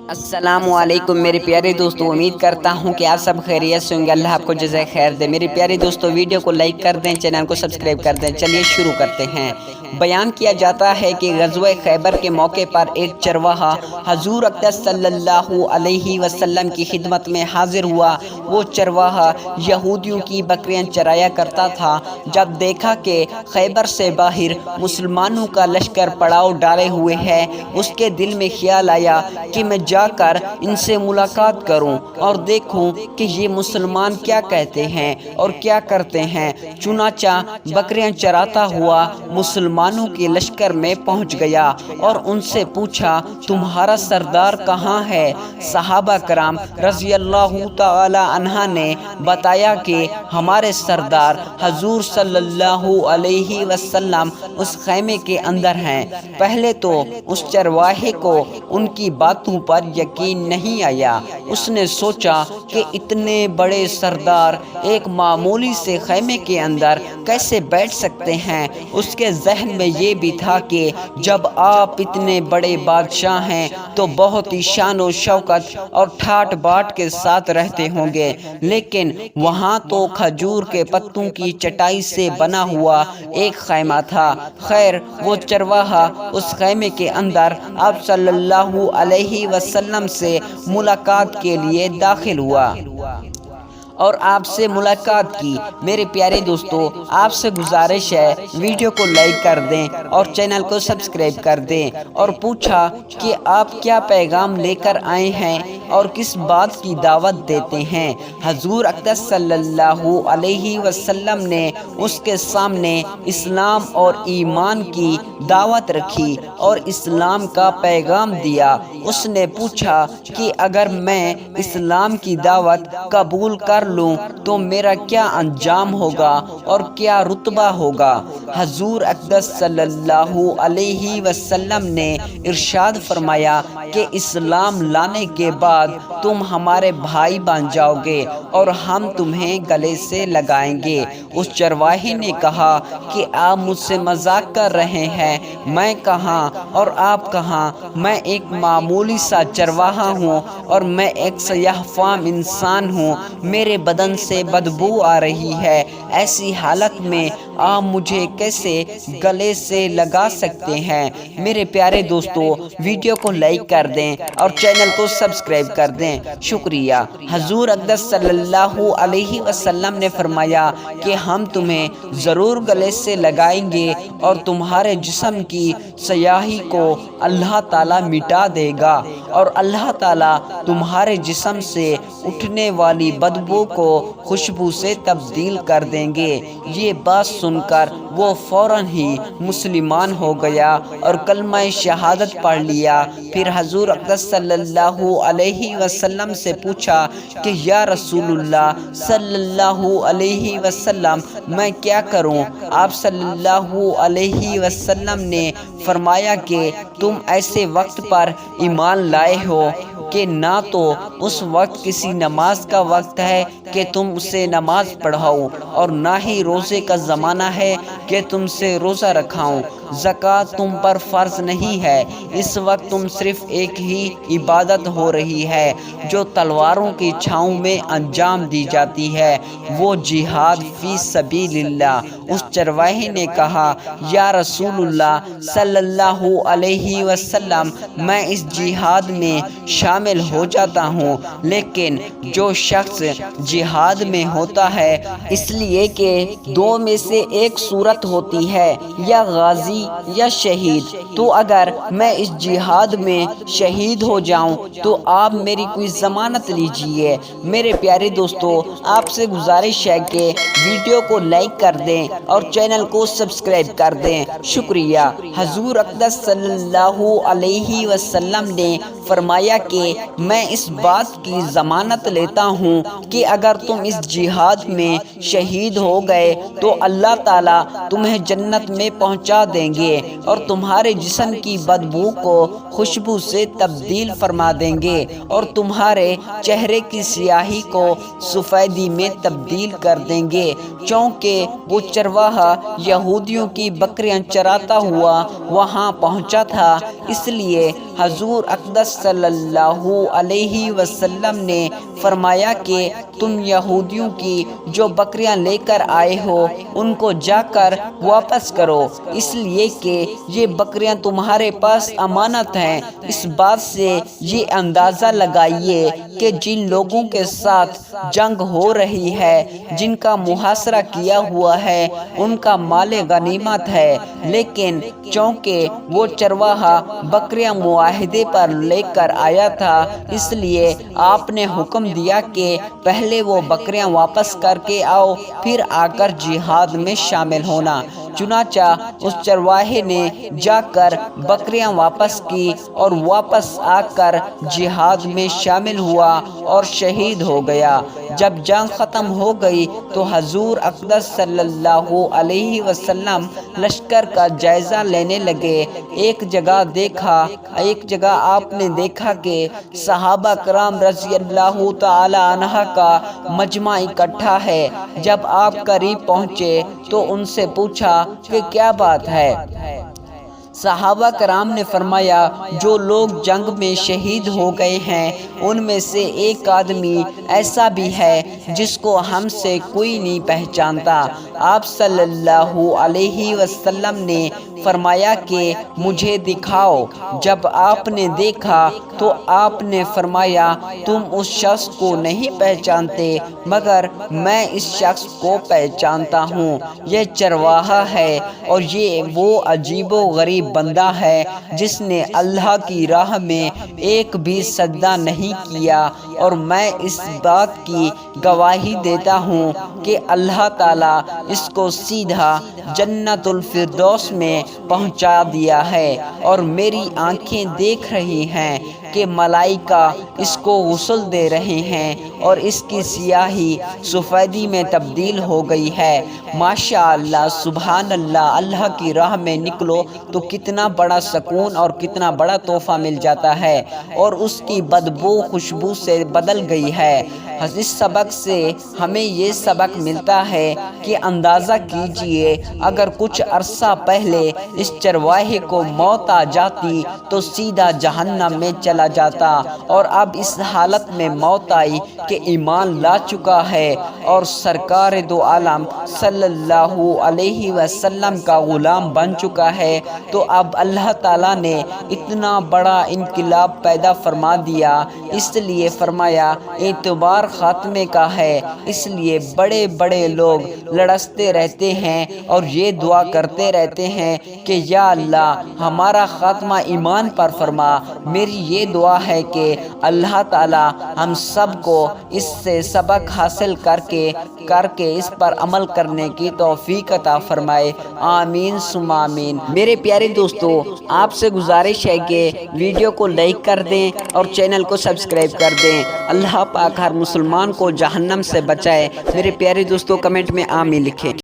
السلام علیکم میرے پیارے دوستو، امید کرتا ہوں کہ آپ سب خیریت سے ہوں گے۔ اللہ آپ کو جزائے خیر دے۔ میرے پیارے دوستو، ویڈیو کو لائک کر دیں، چینل کو سبسکرائب کر دیں۔ چلیے شروع کرتے ہیں۔ بیان کیا جاتا ہے کہ غزوہ خیبر کے موقع پر ایک چرواہا حضور اقدس صلی اللہ علیہ وسلم کی خدمت میں حاضر ہوا۔ وہ چرواہا یہودیوں کی بکریاں چرایا کرتا تھا۔ جب دیکھا کہ خیبر سے باہر مسلمانوں کا لشکر پڑاؤ ڈالے ہوئے ہے، اس کے دل میں خیال آیا کہ میں جا کر ان سے ملاقات کروں اور دیکھوں کہ یہ مسلمان کیا کہتے ہیں اور کیا کرتے ہیں۔ چنانچہ بکریاں چراتا ہوا مسلمانوں کے لشکر میں پہنچ گیا اور ان سے پوچھا، تمہارا سردار کہاں ہے؟ صحابہ کرام رضی اللہ تعالی عنہ نے بتایا کہ ہمارے سردار حضور صلی اللہ علیہ وسلم اس خیمے کے اندر ہیں۔ پہلے تو اس چرواہے کو ان کی باتوں پر یقین نہیں آیا۔ اس نے سوچا کہ اتنے بڑے سردار ایک معمولی سے خیمے کے اندر کیسے بیٹھ سکتے ہیں۔ اس کے ذہن میں یہ بھی تھا کہ جب آپ اتنے بڑے بادشاہ ہیں تو بہت ہی شان و شوکت اور ٹھاٹ باٹ کے ساتھ رہتے ہوں گے، لیکن وہاں تو کھجور کے پتوں کی چٹائی سے بنا ہوا ایک خیمہ تھا۔ خیر، وہ چرواہا اس خیمے کے اندر آپ صلی اللہ علیہ وسلم سے ملاقات کے لیے داخل ہوا اور آپ سے ملاقات کی۔ میرے پیارے دوستو، آپ سے گزارش ہے ویڈیو کو لائک کر دیں اور چینل کو سبسکرائب کر دیں، اور پوچھا کہ آپ کیا پیغام لے کر آئے ہیں اور کس بات کی دعوت دیتے ہیں۔ حضور اقدس صلی اللہ علیہ وسلم نے اس کے سامنے اسلام اور ایمان کی دعوت رکھی اور اسلام کا پیغام دیا۔ اس نے پوچھا کہ اگر میں اسلام کی دعوت قبول کر لوں تو میرا کیا انجام ہوگا اور کیا رتبہ ہوگا۔ حضور اقدس صلی اللہ علیہ وسلم نے ارشاد فرمایا کہ اسلام لانے کے بعد تم ہمارے بھائی بن جاؤ گے اور ہم تمہیں گلے سے لگائیں گے۔ اس چرواہے نے کہا کہ آپ مجھ سے مذاق کر رہے ہیں، میں کہاں اور آپ کہاں؟ میں ایک معمولی سا چرواہا ہوں اور میں ایک سیاہ فام انسان ہوں۔ میرے بدن سے بدبو آ رہی ہے۔ ایسی حالت میں آپ مجھے کیسے گلے سے لگا سکتے ہیں؟ میرے پیارے دوستو، ویڈیو کو لائک کر دیں اور چینل کو سبسکرائب کر دیں۔ شکریہ۔ حضور اقدس صلی اللہ علیہ وسلم نے فرمایا کہ ہم تمہیں ضرور گلے سے لگائیں گے اور تمہارے جسم کی سیاہی کو اللہ تعالیٰ مٹا دے گا اور اللہ تعالیٰ تمہارے جسم سے اٹھنے والی بدبو کو خوشبو سے تبدیل کر دیں گے۔ یہ بات سن کر وہ فوراً ہی مسلمان ہو گیا اور کلمہ شہادت پڑھ لیا۔ پھر حضور اقدس صلی اللہ علیہ وسلم سے پوچھا کہ یا رسول اللہ صلی اللہ علیہ وسلم، میں کیا کروں؟ آپ صلی اللہ علیہ وسلم نے فرمایا کہ تم ایسے وقت پر ایمان لائے ہو کہ نہ تو اس وقت کسی نماز کا وقت ہے کہ تم اسے نماز پڑھاؤ اور نہ ہی روزے کا زمانہ ہے کہ تم سے روزہ رکھاؤں۔ زکوٰۃ تم پر فرض نہیں ہے۔ اس وقت تم صرف ایک ہی عبادت ہو رہی ہے جو تلواروں کی چھاؤں میں انجام دی جاتی ہے، وہ جہاد فی سبیل اللہ۔ اس چرواہے نے کہا، یا رسول اللہ صلی اللہ علیہ وسلم، میں اس جہاد میں شامل ہو جاتا ہوں، لیکن جو شخص جہاد میں ہوتا ہے اس لیے کہ دو میں سے ایک صورت ہوتی ہے، یا غازی یا شہید، تو اگر میں اس جہاد میں شہید ہو جاؤں تو آپ میری کوئی ضمانت لیجئے۔ میرے پیارے دوستو، آپ سے گزارش ہے کہ ویڈیو کو لائک کر دیں اور چینل کو سبسکرائب کر دیں۔ شکریہ۔ حضور اقدس صلی اللہ علیہ وسلم نے فرمایا کہ میں اس بات کی ضمانت لیتا ہوں کہ اگر تم اس جہاد میں شہید ہو گئے تو اللہ تعالیٰ تمہیں جنت میں پہنچا دیں گے اور تمہارے جسم کی بدبو کو خوشبو سے تبدیل فرما دیں گے اور تمہارے چہرے کی سیاہی کو سفیدی میں تبدیل کر دیں گے۔ چونکہ وہ چرواہا یہودیوں کی بکریاں چراتا ہوا وہاں پہنچا تھا، اس لیے حضور اقدس صلی اللہ علیہ وسلم نے فرمایا کہ تم یہودیوں کی جو بکریاں لے کر آئے ہو ان کو جا کر واپس کرو، اس لیے کہ یہ بکریاں تمہارے پاس امانت ہیں۔ اس بات سے یہ اندازہ لگائیے کہ جن لوگوں کے ساتھ جنگ ہو رہی ہے، جن کا محاصرہ کیا ہوا ہے، ان کا مال غنیمت ہے، لیکن چونکہ وہ چرواہا بکریاں معاہدے پر لے کر آیا تھا، اس لیے آپ نے حکم دیا کہ پہلے وہ بکریاں واپس کر کے آؤ، پھر آ کر جہاد میں شامل ہونا۔ چنانچہ اس چرواہے نے جا کر بکریاں واپس کی اور واپس آ کر جہاد میں شامل ہوا اور شہید ہو گیا۔ جب جنگ ختم ہو گئی تو حضور اقدس صلی اللہ علیہ وسلم لشکر کا جائزہ لینے لگے۔ ایک جگہ آپ نے دیکھا کہ صحابہ کرام رضی اللہ تعالی عنہ کا مجمع اکٹھا ہے۔ جب آپ قریب پہنچے تو ان سے پوچھا کہ کیا بات ہے؟ صحابہ کرام نے فرمایا، جو لوگ جنگ میں شہید ہو گئے ہیں ان میں سے ایک آدمی ایسا بھی ہے جس کو ہم سے کوئی نہیں پہچانتا۔ آپ صلی اللہ علیہ وسلم نے فرمایا کہ مجھے دکھاؤ۔ جب آپ نے دیکھا تو آپ نے فرمایا، تم اس شخص کو نہیں پہچانتے مگر میں اس شخص کو پہچانتا ہوں، یہ چرواہا ہے اور یہ وہ عجیب و غریب بندہ ہے جس نے اللہ کی راہ میں ایک بھی سجدہ نہیں کیا، اور میں اس بات کی گواہی دیتا ہوں کہ اللہ تعالیٰ اس کو سیدھا جنت الفردوس میں پہنچا دیا ہے، اور میری آنکھیں دیکھ رہی ہیں کہ ملائکہ اس کو غسل دے رہے ہیں اور اس کی سیاہی سفیدی میں تبدیل ہو گئی ہے۔ ماشاء اللہ، سبحان اللہ، اللہ کی راہ میں نکلو تو کتنا بڑا سکون اور کتنا بڑا تحفہ مل جاتا ہے، اور اس کی بدبو خوشبو سے بدل گئی ہے۔ اس سبق سے ہمیں یہ سبق ملتا ہے کہ اندازہ کیجئے اگر کچھ عرصہ پہلے اس چرواہے کو موت آ جاتی تو سیدھا جہنم میں چلا جاتا، اور اب اس حالت میں موت آئی کہ ایمان لا چکا ہے اور سرکار دو عالم صلی اللہ علیہ وسلم کا غلام بن چکا ہے، تو اب اللہ تعالیٰ نے اتنا بڑا انقلاب پیدا فرما دیا۔ اس لیے فرمایا اعتبار خاتمے کا ہے، اس لیے بڑے بڑے لوگ لڑستے رہتے ہیں اور یہ دعا کرتے رہتے ہیں کہ یا اللہ ہمارا خاتمہ ایمان پر فرما۔ میری یہ دعا ہے کہ اللہ تعالیٰ ہم سب کو اس سے سبق حاصل کر کے اس پر عمل کرنے کی توفیق عطا فرمائے، آمین ثم آمین۔ میرے پیارے دوستو، آپ سے گزارش ہے کہ ویڈیو کو لائک کر دیں اور چینل کو سبسکرائب کر دیں۔ اللہ پاک ہر مسلمان کو جہنم سے بچائے۔ میرے پیارے دوستو، کمنٹ میں آمین لکھیں۔